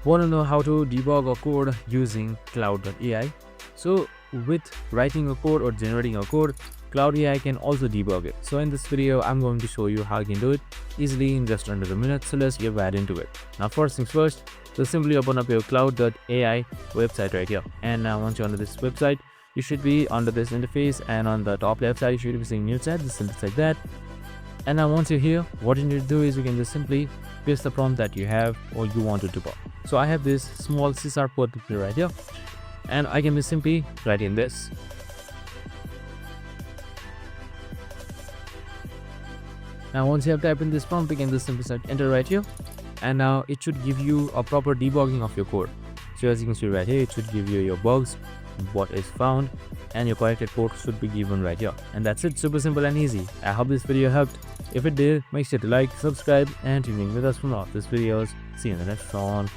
Want to know how to debug a code using Claude AI? So with writing a code or generating a code, Claude AI can also debug it. So in this video, I'm going to show you how you can do it easily in just under a minute. So let's get right into it. Now first things first, so simply open up your Claude AI website right here. And now once you're under this website, you should be under this interface, and on the top left side, you should be seeing new chat, just like that. And now once you're here, what you need to do is you can just simply paste the prompt that you have or you want to debug. So I have this small C# right here, and I can be simply write in this. Now once you have typed in this prompt, you can just simply select enter right here, and now it should give you a proper debugging of your code. So as you can see right here, it should give you your bugs, what is found, and your corrected code should be given right here. And that's it, super simple and easy. I hope this video helped. If it did, make sure to like, subscribe, and tune in with us for more of these videos. See you in the next one.